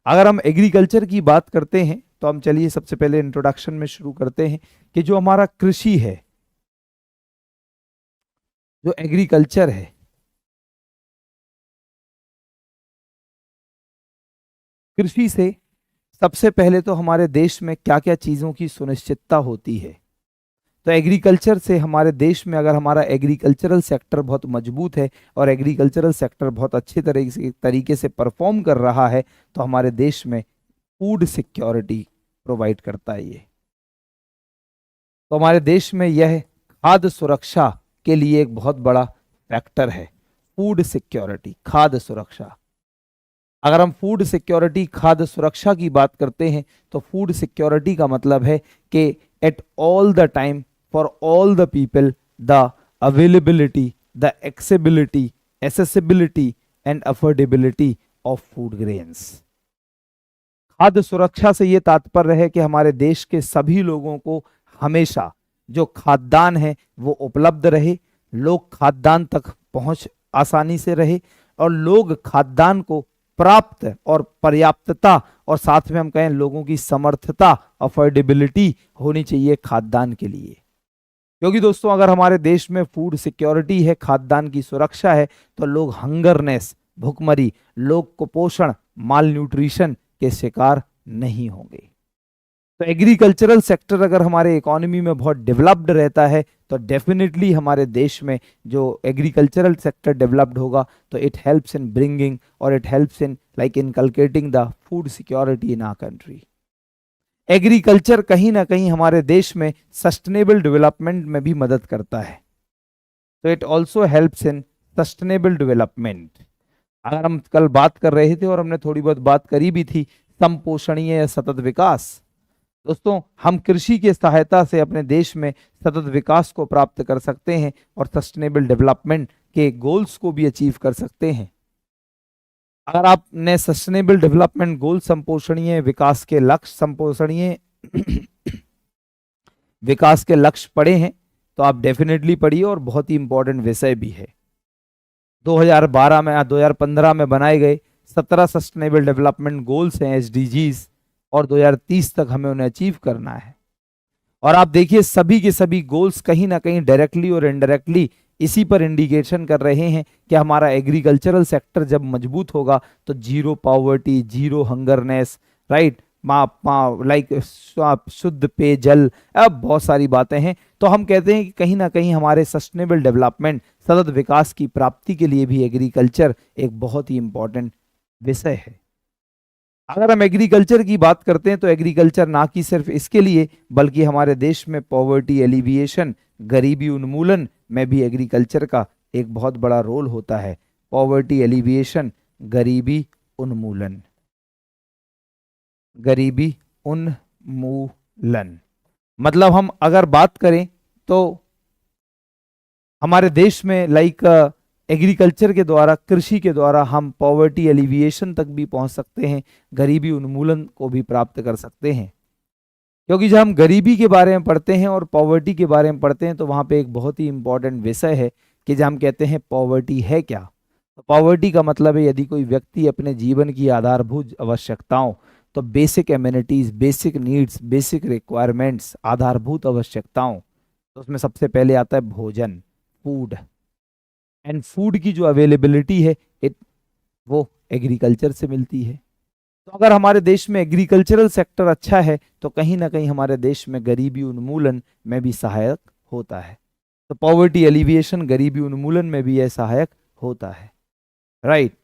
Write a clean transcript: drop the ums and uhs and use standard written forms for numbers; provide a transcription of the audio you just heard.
अगर हम एग्रीकल्चर की बात करते हैं तो हम चलिए सबसे पहले इंट्रोडक्शन में शुरू करते हैं कि जो हमारा कृषि है, जो एग्रीकल्चर है, कृषि से सबसे पहले तो हमारे देश में क्या क्या चीज़ों की सुनिश्चितता होती है। तो एग्रीकल्चर से हमारे देश में अगर हमारा एग्रीकल्चरल सेक्टर बहुत मजबूत है और एग्रीकल्चरल सेक्टर बहुत अच्छे तरीके से परफॉर्म कर रहा है तो हमारे देश में फूड सिक्योरिटी प्रोवाइड करता है ये। तो हमारे देश में यह खाद्य सुरक्षा के लिए एक बहुत बड़ा फैक्टर है, फूड सिक्योरिटी, खाद्य सुरक्षा। अगर हम फूड सिक्योरिटी, खाद्य सुरक्षा की बात करते हैं तो फूड सिक्योरिटी का मतलब है कि at all the time for all the people the availability, the accessibility, accessibility and affordability of food grains. खाद्य सुरक्षा से यह तात्पर्य है कि हमारे देश के सभी लोगों को हमेशा जो खाद्यान्न है वो उपलब्ध रहे, लोग खाद्यान्न तक पहुंच आसानी से रहे और लोग खाद्यान्न को प्राप्त और पर्याप्तता और साथ में हम कहें लोगों की समर्थता, अफोर्डेबिलिटी होनी चाहिए खाद्यान्न के लिए। क्योंकि दोस्तों अगर हमारे देश में फूड सिक्योरिटी है, खाद्यान्न की सुरक्षा है तो लोग हंगरनेस, भुखमरी, लोग कुपोषण, माल न्यूट्रिशन के शिकार नहीं होंगे। तो एग्रीकल्चरल सेक्टर अगर हमारे इकोनॉमी में बहुत डेवलप्ड रहता है तो डेफिनेटली हमारे देश में जो एग्रीकल्चरल सेक्टर डेवलप्ड होगा तो इट हेल्प्स इन ब्रिंगिंग और it helps in like inculcating the food security in our country. Agriculture कहीं ना कहीं हमारे देश में सस्टेनेबल डेवलपमेंट में भी मदद करता है, तो it also helps in sustainable development. अगर हम कल बात कर रहे थे और हमने थोड़ी बहुत बात करी भी थी संपोषणीय या सतत विकास, दोस्तों हम कृषि की सहायता से अपने देश में सतत विकास को प्राप्त कर सकते हैं और सस्टेनेबल डेवलपमेंट के गोल्स को भी अचीव कर सकते हैं। अगर आपने सस्टेनेबल डेवलपमेंट गोल, संपोषणीय विकास के लक्ष्य, संपोषणीय विकास के लक्ष्य पढ़े हैं तो आप डेफिनेटली पढ़िए और बहुत ही इंपॉर्टेंट विषय भी है। 2012 में 2015 में बनाए गए 17 सस्टेनेबल डेवलपमेंट गोल्स हैं, एसडीजीज, और 2030 तक हमें उन्हें अचीव करना है। और आप देखिए सभी के सभी गोल्स कहीं ना कहीं डायरेक्टली और इनडायरेक्टली इसी पर इंडिकेशन कर रहे हैं कि हमारा एग्रीकल्चरल सेक्टर जब मजबूत होगा तो zero poverty, zero hungerness, right, like शुद्ध पेयजल, अब बहुत सारी बातें हैं। तो हम कहते हैं कि कहीं ना कहीं हमारे सस्टेनेबल डेवलपमेंट, सतत विकास की प्राप्ति के लिए भी एग्रीकल्चर एक बहुत ही इंपॉर्टेंट विषय है। अगर हम एग्रीकल्चर की बात करते हैं तो एग्रीकल्चर ना कि सिर्फ इसके लिए बल्कि हमारे देश में पॉवर्टी एलिविएशन, गरीबी उन्मूलन में भी एग्रीकल्चर का एक बहुत बड़ा रोल होता है। पॉवर्टी एलिविएशन, गरीबी उन्मूलन, गरीबी उन्मूलन मतलब हम अगर बात करें तो हमारे देश में लाइक एग्रीकल्चर के द्वारा, कृषि के द्वारा हम पॉवर्टी एलिविएशन तक भी पहुंच सकते हैं, गरीबी उन्मूलन को भी प्राप्त कर सकते हैं। क्योंकि जब हम गरीबी के बारे में पढ़ते हैं और पॉवर्टी के बारे में पढ़ते हैं तो वहां पे एक बहुत ही इंपॉर्टेंट विषय है कि जब हम कहते हैं पॉवर्टी है क्या, तो पॉवर्टी का मतलब है यदि कोई व्यक्ति अपने जीवन की आधारभूत आवश्यकताओं, तो basic amenities, basic needs, basic requirements, आधारभूत आवश्यकताओं, तो उसमें सबसे पहले आता है भोजन, फूड, एंड फूड की जो अवेलेबिलिटी है वो एग्रीकल्चर से मिलती है। तो अगर हमारे देश में एग्रीकल्चरल सेक्टर अच्छा है तो कहीं ना कहीं हमारे देश में गरीबी उन्मूलन में भी सहायक होता है। तो पॉवर्टी एलिविएशन, गरीबी उन्मूलन में भी यह सहायक होता है, राइट।